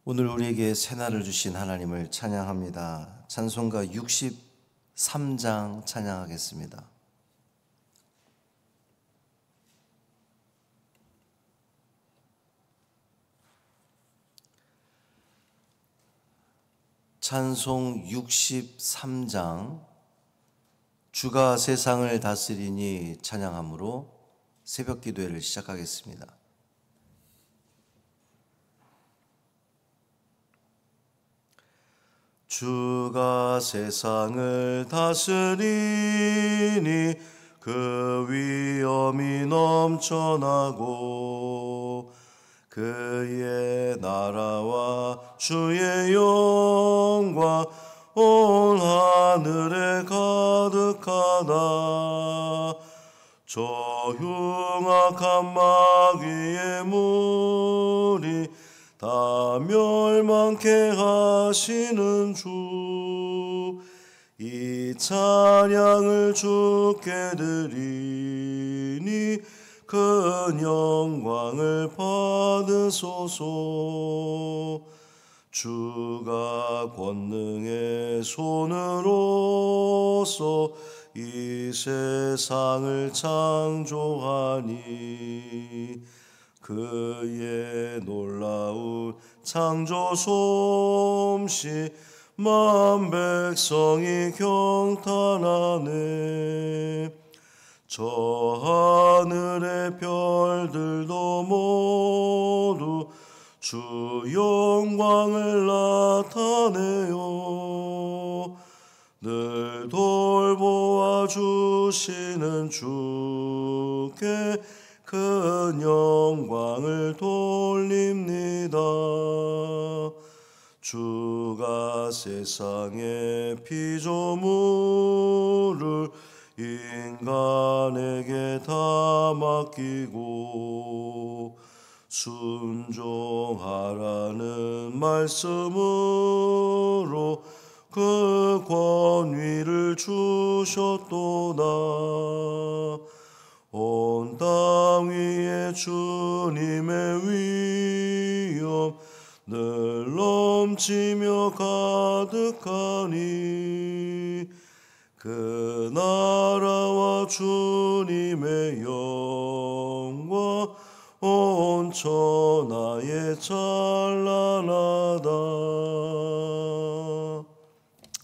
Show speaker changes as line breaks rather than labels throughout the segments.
오늘 우리에게 새날을 주신 하나님을 찬양합니다. 찬송가 63장 찬양하겠습니다. 찬송 63장 주가 세상을 다스리니 찬양함으로 새벽 기도회를 시작하겠습니다. 주가 세상을 다스리니 그 위엄이 넘쳐나고 그의 나라와 주의 영광 온 하늘에 가득하다. 저 흉악한 마귀의 무리 다 멸망케 하시는 주, 이 찬양을 주께 드리니 큰 영광을 받으소서. 주가 권능의 손으로서 이 세상을 창조하니 그의 놀라운 창조 솜씨 만 백성이 경탄하네. 저 하늘의 별들도 모두 주 영광을 나타내요. 늘 돌보아 주시는 주께 큰 영광을 돌립니다. 주가 세상의 피조물을 인간에게 다 맡기고 순종하라는 말씀으로 그 권위를 주셨도다. 온 땅 위에 주님의 위엄 늘 넘치며 가득하니 그 나라와 주님의 영광 온 천하에 찬란하다.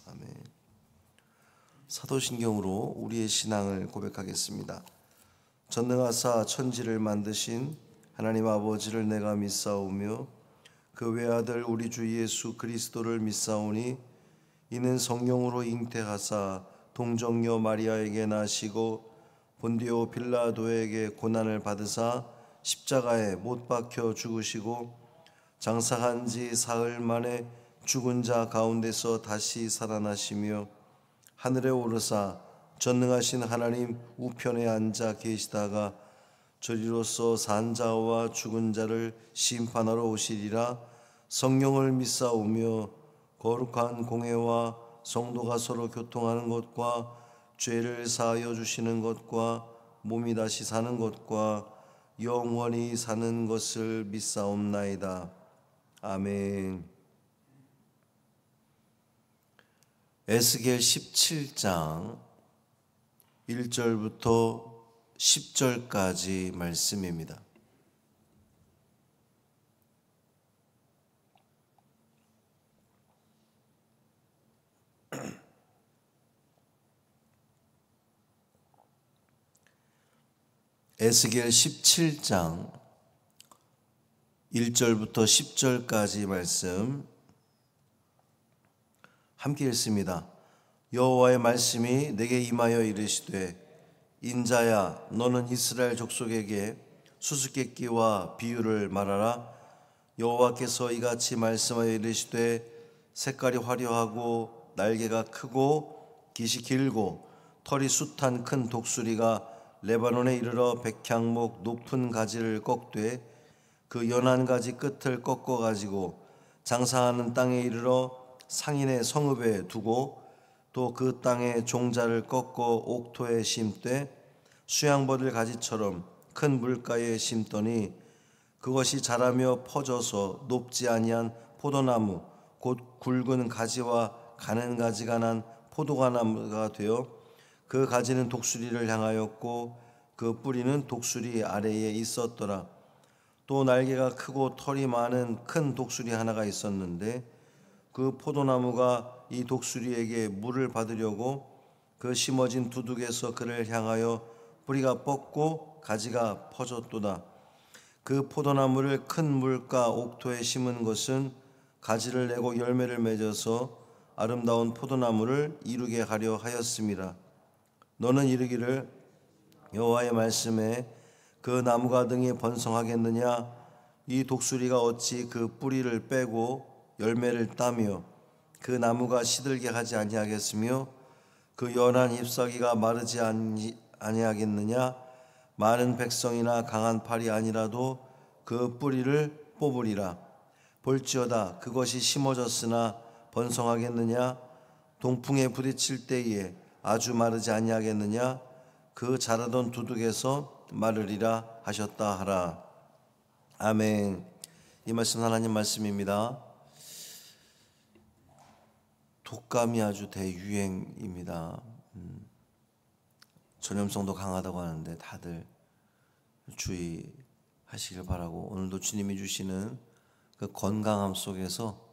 아멘. 사도신경으로 우리의 신앙을 고백하겠습니다. 전능하사 천지를 만드신 하나님 아버지를 내가 믿사오며 그 외아들 우리 주 예수 그리스도를 믿사오니 이는 성령으로 잉태하사 동정녀 마리아에게 나시고 본디오 빌라도에게 고난을 받으사 십자가에 못 박혀 죽으시고 장사한 지 사흘 만에 죽은 자 가운데서 다시 살아나시며 하늘에 오르사 전능하신 하나님 우편에 앉아 계시다가 저리로서 산 자와 죽은 자를 심판하러 오시리라. 성령을 믿사오며 거룩한 공회와 성도가 서로 교통하는 것과 죄를 사하여 주시는 것과 몸이 다시 사는 것과 영원히 사는 것을 믿사옵나이다. 아멘. 에스겔 17장 1절부터 10절까지 말씀입니다. 에스겔 17장 1절부터 10절까지 말씀 함께 읽습니다. 여호와의 말씀이 내게 임하여 이르시되 인자야 너는 이스라엘 족속에게 수수께끼와 비유를 말하라. 여호와께서 이같이 말씀하여 이르시되 색깔이 화려하고 날개가 크고 깃이 길고 털이 숱한 큰 독수리가 레바논에 이르러 백향목 높은 가지를 꺾되 그 연한 가지 끝을 꺾어 가지고 장사하는 땅에 이르러 상인의 성읍에 두고 또 그 땅의 종자를 꺾어 옥토에 심되 수양버들 가지처럼 큰 물가에 심더니 그것이 자라며 퍼져서 높지 아니한 포도나무 곧 굵은 가지와 가는 가지가 난 포도가나무가 되어 그 가지는 독수리를 향하였고 그 뿌리는 독수리 아래에 있었더라. 또 날개가 크고 털이 많은 큰 독수리 하나가 있었는데 그 포도나무가 이 독수리에게 물을 받으려고 그 심어진 두둑에서 그를 향하여 뿌리가 뻗고 가지가 퍼졌도다. 그 포도나무를 큰 물가 옥토에 심은 것은 가지를 내고 열매를 맺어서 아름다운 포도나무를 이루게 하려 하였습니다. 너는 이르기를 여호와의 말씀에 그 나무가 등에 번성하겠느냐? 이 독수리가 어찌 그 뿌리를 빼고 열매를 따며 그 나무가 시들게 하지 아니하겠으며 그 연한 잎사귀가 마르지 아니하겠느냐? 많은 백성이나 강한 팔이 아니라도 그 뿌리를 뽑으리라. 볼지어다 그것이 심어졌으나 번성하겠느냐? 동풍에 부딪힐 때에 아주 마르지 아니하겠느냐? 그 자라던 두둑에서 마르리라 하셨다 하라. 아멘. 이 말씀 하나님 말씀입니다. 독감이 아주 대유행입니다. 전염성도 강하다고 하는데 다들 주의하시길 바라고, 오늘도 주님이 주시는 그 건강함 속에서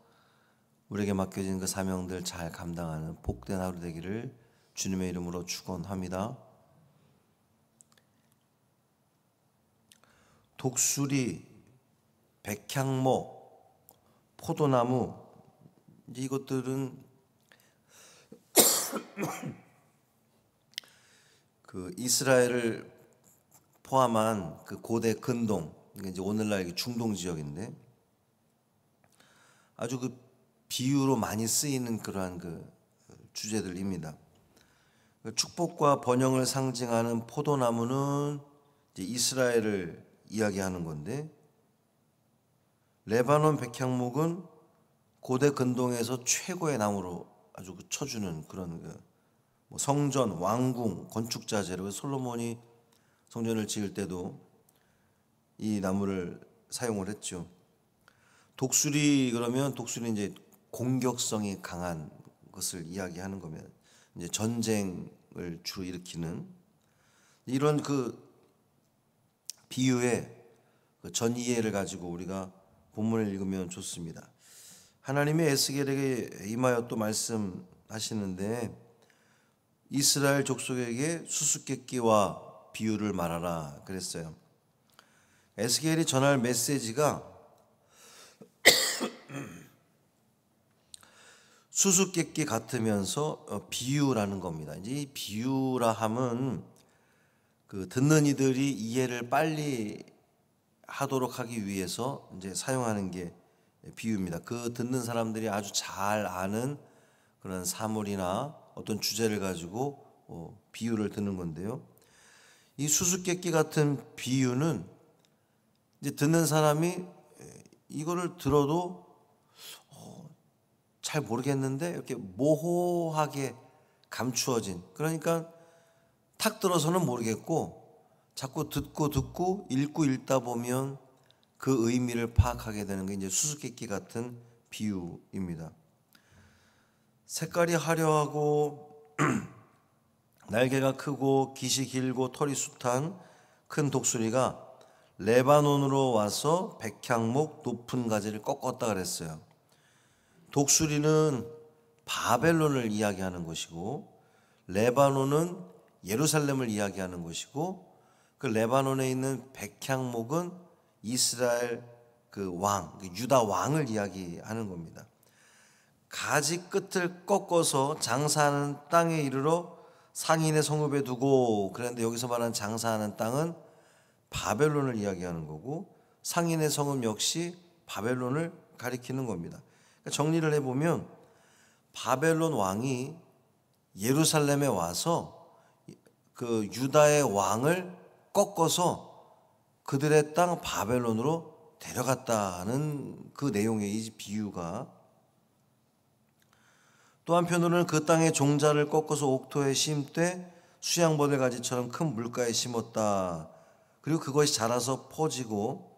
우리에게 맡겨진 그 사명들 잘 감당하는 복된 하루 되기를 주님의 이름으로 축원합니다. 독수리, 백향목, 포도나무, 이것들은 그 이스라엘을 포함한 그 고대 근동, 이제 오늘날 중동 지역인데 아주 그 비유로 많이 쓰이는 그러한 그 주제들입니다. 축복과 번영을 상징하는 포도나무는 이제 이스라엘을 이야기하는 건데, 레바논 백향목은 고대 근동에서 최고의 나무로 아주 쳐주는 그런 뭐 성전, 왕궁, 건축 자재로 솔로몬이 성전을 지을 때도 이 나무를 사용을 했죠. 독수리, 그러면 독수리 이제 공격성이 강한 것을 이야기하는 거면 이제 전쟁을 주로 일으키는 이런 그 비유의 그 전이해를 가지고 우리가 본문을 읽으면 좋습니다. 하나님이 에스겔에게 임하여 또 말씀하시는데 이스라엘 족속에게 수수께끼와 비유를 말하라 그랬어요. 에스겔이 전할 메시지가 수수께끼 같으면서 비유라는 겁니다. 이제 이 비유라 함은 그 듣는 이들이 이해를 빨리 하도록 하기 위해서 이제 사용하는 게 비유입니다. 그 듣는 사람들이 아주 잘 아는 그런 사물이나 어떤 주제를 가지고 비유를 듣는 건데요. 이 수수께끼 같은 비유는 이제 듣는 사람이 이거를 들어도 잘 모르겠는데 이렇게 모호하게 감추어진, 그러니까 탁 들어서는 모르겠고 자꾸 듣고 읽고 읽다 보면 그 의미를 파악하게 되는 게 이제 수수께끼 같은 비유입니다. 색깔이 화려하고 날개가 크고 깃이 길고 털이 숱한 큰 독수리가 레바논으로 와서 백향목 높은 가지를 꺾었다 그랬어요. 독수리는 바벨론을 이야기하는 것이고 레바논은 예루살렘을 이야기하는 것이고, 그 레바논에 있는 백향목은 이스라엘 그 왕, 유다 왕을 이야기하는 겁니다. 가지 끝을 꺾어서 장사하는 땅에 이르러 상인의 성읍에 두고, 그런데 여기서 말하는 장사하는 땅은 바벨론을 이야기하는 거고 상인의 성읍 역시 바벨론을 가리키는 겁니다. 그러니까 정리를 해보면 바벨론 왕이 예루살렘에 와서 그 유다의 왕을 꺾어서 그들의 땅 바벨론으로 데려갔다는 그 내용의 이 비유가, 또 한편으로는 그 땅의 종자를 꺾어서 옥토에 심되 수양버들 가지처럼 큰 물가에 심었다. 그리고 그것이 자라서 퍼지고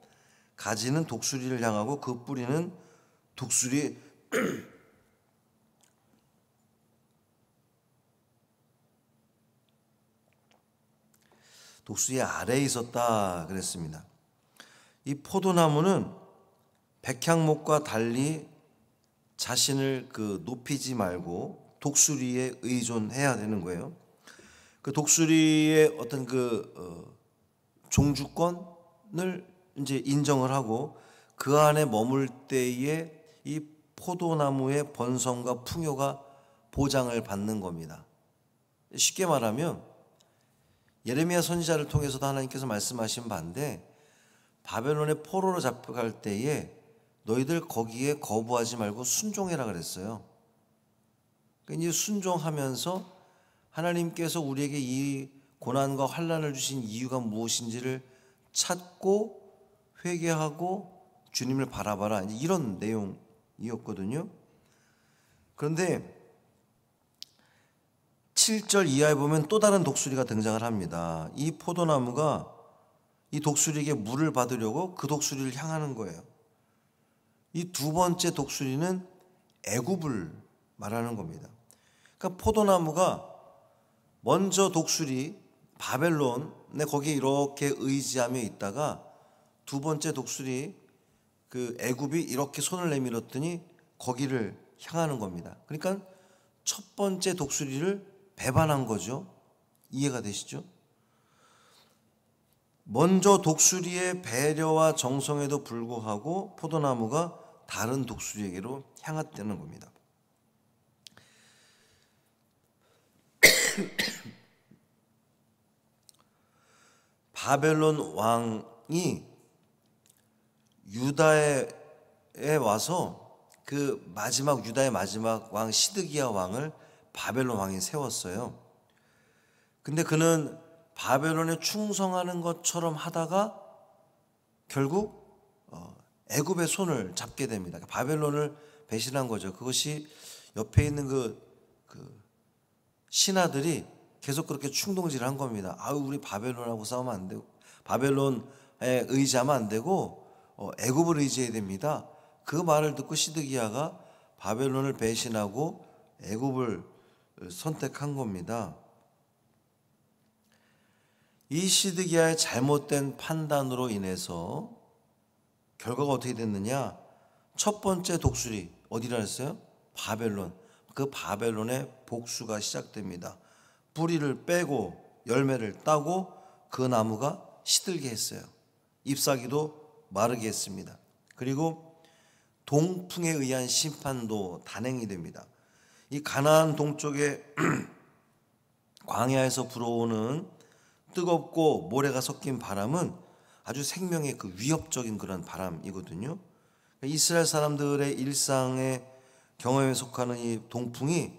가지는 독수리를 향하고 그 뿌리는 독수리 독수리 아래에 있었다 그랬습니다. 이 포도나무는 백향목과 달리 자신을 높이지 말고 독수리에 의존해야 되는 거예요. 그 독수리의 어떤 종주권을 이제 인정을 하고 그 안에 머물 때에 이 포도나무의 번성과 풍요가 보장을 받는 겁니다. 쉽게 말하면 예레미야 선지자를 통해서도 하나님께서 말씀하신 바인데, 바벨론의 포로로 잡혀갈 때에 너희들 거기에 거부하지 말고 순종해라 그랬어요. 그러니까 순종하면서 하나님께서 우리에게 이 고난과 환난을 주신 이유가 무엇인지를 찾고 회개하고 주님을 바라봐라, 이런 내용이었거든요. 그런데 7절 이하에 보면 또 다른 독수리가 등장을 합니다. 이 포도나무가 이 독수리에게 물을 받으려고 그 독수리를 향하는 거예요. 이 두 번째 독수리는 애굽을 말하는 겁니다. 그러니까 포도나무가 먼저 독수리 바벨론에 거기에 이렇게 의지하며 있다가 두 번째 독수리 애굽이 이렇게 손을 내밀었더니 거기를 향하는 겁니다. 그러니까 첫 번째 독수리를 배반한 거죠. 이해가 되시죠? 먼저 독수리의 배려와 정성에도 불구하고 포도나무가 다른 독수리에게로 향했다는 겁니다. 바벨론 왕이 유다에 와서 유다의 마지막 왕 시드기야 왕을 바벨론 왕이 세웠어요. 근데 그는 바벨론에 충성하는 것처럼 하다가 결국 애굽의 손을 잡게 됩니다. 바벨론을 배신한 거죠. 그것이 옆에 있는 그 신하들이 계속 그렇게 충동질을 한 겁니다. 우리 바벨론하고 싸우면 안 되고, 바벨론에 의지하면 안 되고 애굽을 의지해야 됩니다. 그 말을 듣고 시드기야가 바벨론을 배신하고 애굽을 선택한 겁니다. 이 시드기야의 잘못된 판단으로 인해서 결과가 어떻게 됐느냐? 첫 번째 독수리 어디라 했어요? 바벨론. 그 바벨론의 복수가 시작됩니다. 뿌리를 빼고 열매를 따고 그 나무가 시들게 했어요. 잎사귀도 마르게 했습니다. 그리고 동풍에 의한 심판도 단행이 됩니다. 이 가나안 동쪽의 광야에서 불어오는 뜨겁고 모래가 섞인 바람은 아주 생명의 위협적인 그런 바람이거든요. 이스라엘 사람들의 일상의 경험에 속하는 이 동풍이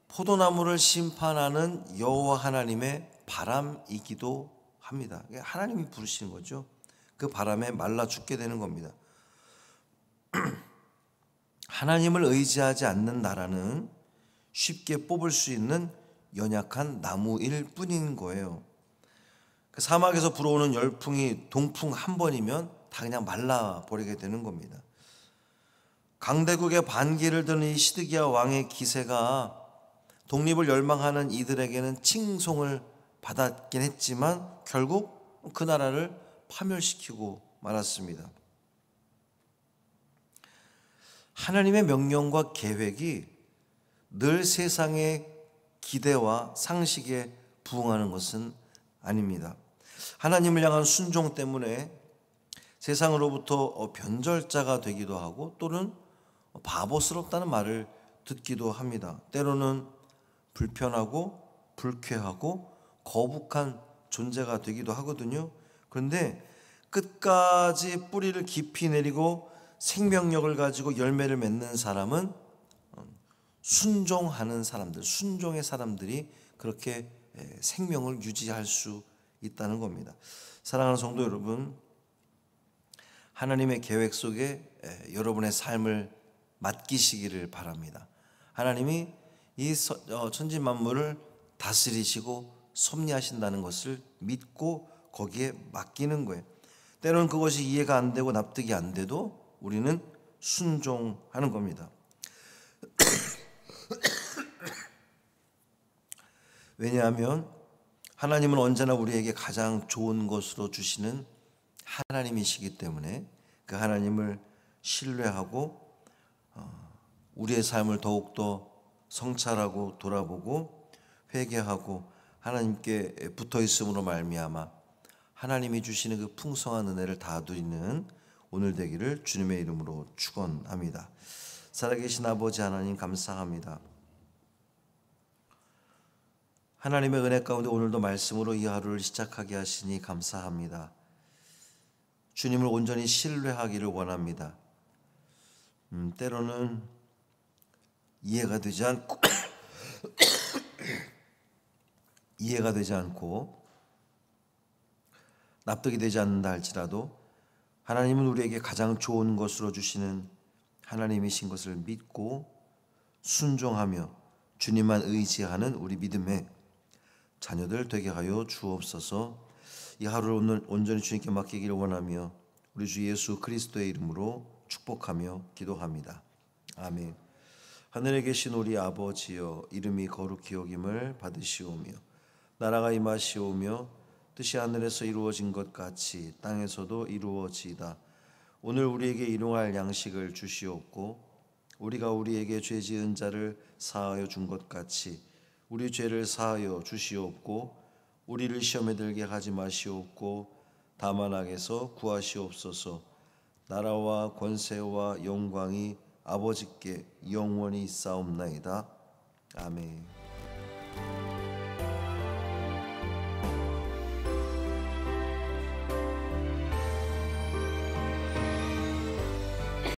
포도나무를 심판하는 여호와 하나님의 바람이기도 합니다. 하나님이 부르시는 거죠. 그 바람에 말라 죽게 되는 겁니다. 하나님을 의지하지 않는 나라는 쉽게 뽑을 수 있는 연약한 나무일 뿐인 거예요. 사막에서 불어오는 열풍이 동풍 한 번이면 다 그냥 말라버리게 되는 겁니다. 강대국의 반기를 드는 이 시드기야 왕의 기세가 독립을 열망하는 이들에게는 칭송을 받았긴 했지만 결국 그 나라를 파멸시키고 말았습니다. 하나님의 명령과 계획이 늘 세상의 기대와 상식에 부응하는 것은 아닙니다. 하나님을 향한 순종 때문에 세상으로부터 변절자가 되기도 하고 또는 바보스럽다는 말을 듣기도 합니다. 때로는 불편하고 불쾌하고 거북한 존재가 되기도 하거든요. 그런데 끝까지 뿌리를 깊이 내리고 생명력을 가지고 열매를 맺는 사람은 순종하는 사람들, 순종의 사람들이 그렇게 생명을 유지할 수 있다는 겁니다. 사랑하는 성도 여러분, 하나님의 계획 속에 여러분의 삶을 맡기시기를 바랍니다. 하나님이 이 천지 만물을 다스리시고 섭리하신다는 것을 믿고 거기에 맡기는 거예요. 때로는 그것이 이해가 안 되고 납득이 안 돼도 우리는 순종하는 겁니다. 왜냐하면 하나님은 언제나 우리에게 가장 좋은 것으로 주시는 하나님이시기 때문에 그 하나님을 신뢰하고 우리의 삶을 더욱더 성찰하고 돌아보고 회개하고 하나님께 붙어 있음으로 말미암아 하나님이 주시는 그 풍성한 은혜를 다 누리는 오늘 되기를 주님의 이름으로 축원합니다. 살아계신 아버지 하나님 감사합니다. 하나님의 은혜 가운데 오늘도 말씀으로 이 하루를 시작하게 하시니 감사합니다. 주님을 온전히 신뢰하기를 원합니다. 때로는 이해가 되지 않고 납득이 되지 않는다 할지라도 하나님은 우리에게 가장 좋은 것으로 주시는 하나님이신 것을 믿고 순종하며 주님만 의지하는 우리 믿음의 자녀들 되게 하여 주옵소서. 이 하루를 오늘 온전히 주님께 맡기기를 원하며 우리 주 예수 그리스도의 이름으로 축복하며 기도합니다. 아멘. 하늘에 계신 우리 아버지여, 이름이 거룩히 여김을 받으시오며 나라가 임하시오며 뜻이 하늘에서 이루어진 것 같이 땅에서도 이루어지이다. 오늘 우리에게 일용할 양식을 주시옵고 우리가 우리에게 죄 지은 자를 사하여 준 것 같이 우리 죄를 사하여 주시옵고 우리를 시험에 들게 하지 마시옵고 다만 악에서 구하시옵소서. 나라와 권세와 영광이 아버지께 영원히 있사옵나이다. 아멘.